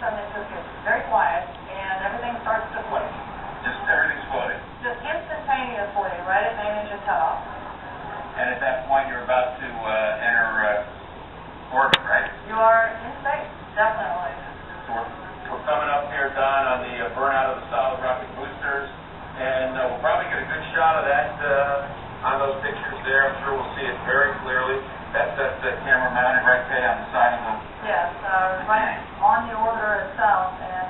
sudden it just gets very quiet, and everything starts to float. Just everything's floating. Just instantaneously, right at main engine cutoff. And at that point, you're about to enter orbit, right? You are in space, definitely. So we're coming up here, Don, on the burnout of the solid rocket boosters, and we'll probably get a good shot of that on those pictures there. I'm sure we'll see it very clearly. That's the camera mounted right there on the side of the... Yes, right on the orbiter itself, and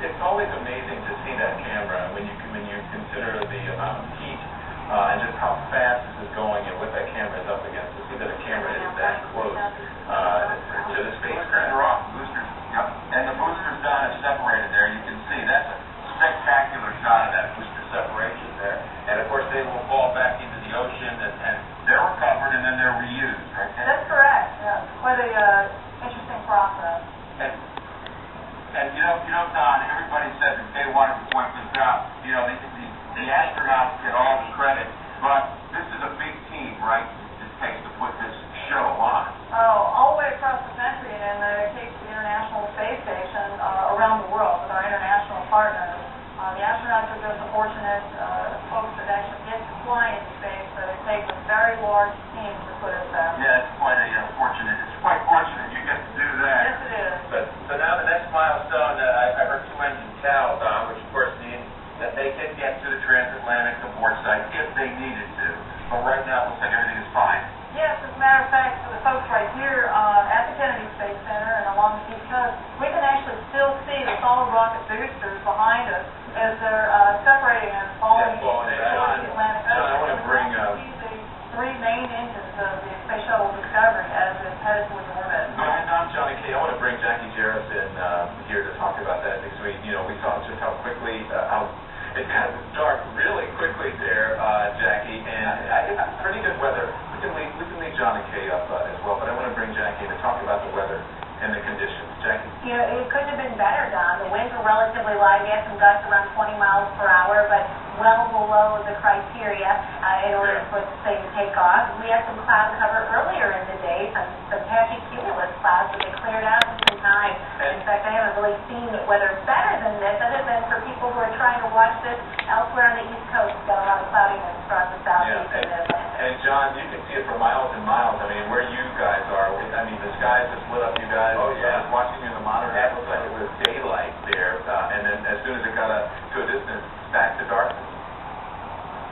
it's always amazing to see that camera when you consider the amount of heat and just how fast this is going and what that camera is up against. To see that a camera is that close to the spacecraft. They're off boosters. Yep. And the boosters, Don, is separated there. You can see that's a spectacular shot of that booster separation there. And of course, they will fall back into the ocean and they're recovered and then they're reused, right? That's correct. Yeah, quite a interesting process. And you know, Don, everybody says that they wanted to point this out. You know, the astronauts get all the credit, but this is a big team, right? It takes to put this show on. Oh, all the way across the country and in the case of the International Space Station around the world with our international partners. The astronauts are just fortunate folks that actually get to fly in space, but it takes a very large team to put us there. Yeah, it's quite fortunate. It's quite fortunate you get to do that. Yes, it is. So now the next milestone, I heard 2-engine cows on, which of course means that they can get to the transatlantic abort site if they needed to. But right now, it looks like everything is fine. Yes, as a matter of fact, for the folks right here at the Kennedy Space Center and along the East Coast, we can actually still see the solid rocket boosters behind us as they're separating and falling into the Atlantic Ocean. I want to bring the three main engines of the Space Shuttle DiscOvery as it's headed towards orbit. I'm Johnny K. I want to bring Jackie Jarrett in here to talk about that because we saw just how quickly it got dark really quickly there, Jackie, and it's pretty good weather. We can leave Johnny K. up as well, but I want to bring Jackie in to talk about the weather and the conditions. Jackie? You know, it couldn't have been better, Don. The winds were relatively light. We had some gusts around 20 miles per hour, but well below the criteria in order for the thing to take off. We had some cloud cover earlier in the day, some patchy cumulus clouds, but they cleared out in some time. In fact, I haven't really seen weather better than this, other than for people who are trying to watch this elsewhere on the East Coast. We've got a lot of cloudiness across the southeast and the Atlantic. And John, you can see it for miles and miles. I mean, where you guys are, I mean, the skies just lit up, you guys. Oh, yeah. I was watching you in the monitor. It looked like it was daylight there, and then as soon as it got to a distance, back to darkness.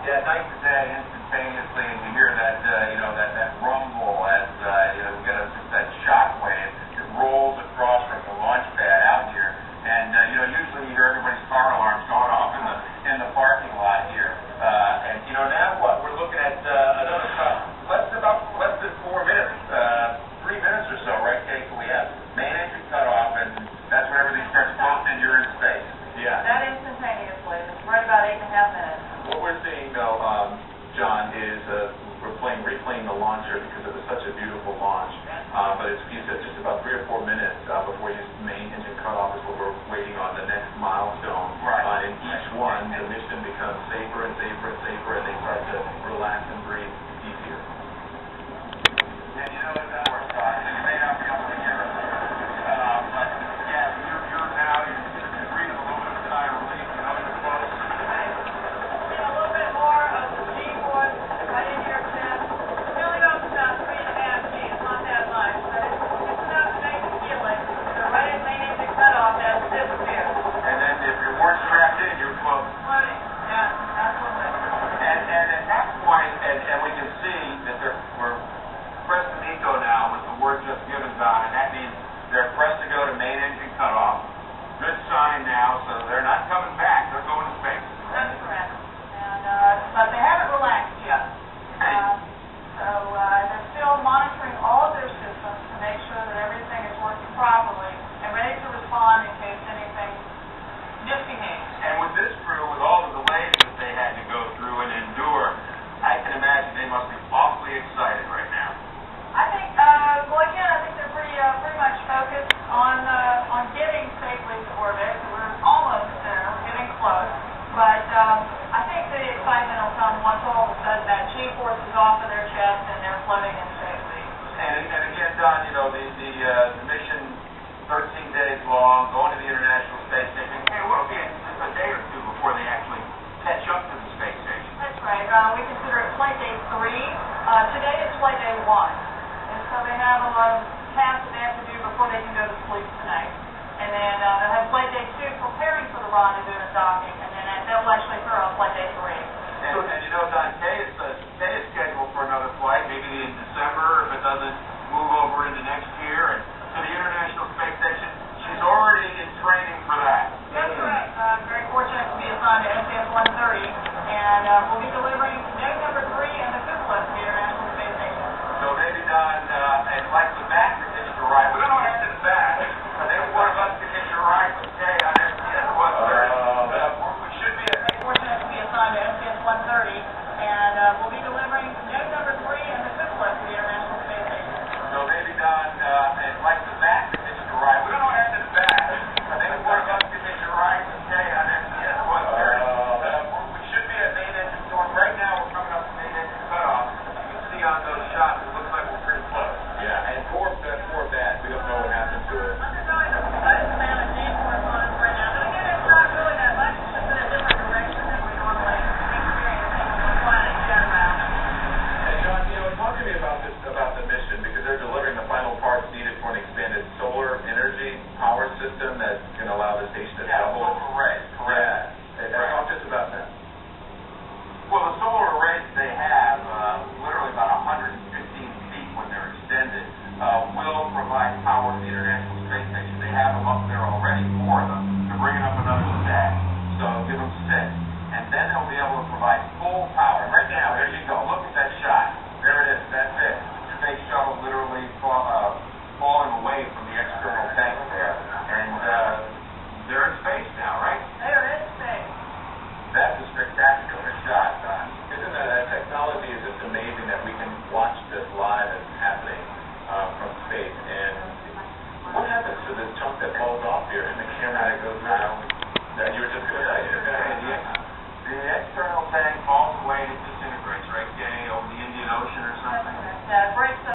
Yeah, night to day, instantaneously, and you hear that, that rumble as, we get just that shock wave that rolls across from the launch pad out here. And, usually you hear everybody's car alarms going off in the parking lot here. And, now what? We're looking at another less than 4 minutes, 3 minutes or so, right, Kate? So we have main engine cut off, and that's when everything starts floating and you're in space. Yeah. That instantaneously. It's right about 8.5 minutes. What we're seeing, though, John, is we're replaying the launcher because it was such a beautiful launch. But it's, you said, just about 3 or 4 minutes before your main engine cutoff is what we're waiting on the next milestone. Right. In each one, the mission becomes safer and safer and safer, and they start to relax and breathe easier. And that works out. You may not be able to hear it. But, yeah, you're now, you're breathing a little bit of sigh of relief. You're close. A little bit more of the G-force right in your chest. It really goes about 3.5 G. It's not that much, but it's enough to make you feel it. So right at main engine cutoff, that disappears. And then if along, going to the International Space Station. Hey, what'll be just a day or two before they actually catch up to the space station? That's right. We consider it flight day 3. Today is flight day 1. And so they have a lot of tasks that they have to do before they can go to sleep tonight. And then they'll have flight day 2 preparing for the rendezvous and docking. And then they'll actually throw out flight day 3. And you know, Don, Kay is scheduled for another flight, maybe in December if it doesn't move over into next year. And to the International Space Station, she's already in training for that. That's correct. Very fortunate to be assigned to STS-130, and we'll be delivering node number 3 and the cupola to the International Space Station. So maybe, Don, and like the back to hitch the ride. We don't know after the back. Maybe one of us can hitch a ride with Kay on STS-130. We should be very fortunate to be assigned to STS-130, and we'll be delivering node number 3 and the cupola to the International Space Station. So maybe, Don, and like the back to hitch the ride. We don't know after the back. Maybe one of us can hitch a ride with Kay on STS-130. We should be at main engine storm. Right now, we're coming up to main engine cutoff. You can see on those shots, it looks like we're pretty close. Yeah, and for that, we don't know what happened to it. About the mission, because they're delivering the final parts needed for an expanded solar energy power system that's going to allow the station to double. Solar arrays, correct. Yeah. Talk to us about that. Well, the solar arrays they have, literally about 115 feet when they're extended, will provide power to the International Space Station. They have them up there already, 4 of them. They're bringing up another stack, so give them 6. And then they'll be able to provide full power. Right now, there you go. Look at that shot. There it is. That's it. Space shuttle literally falling away from the external tank there. And they're in space now, right? They're in space. That's a spectacular shot, Don. Isn't that technology is just amazing that we can watch this live and happening from space. And what happens to this chunk that falls off here in the camera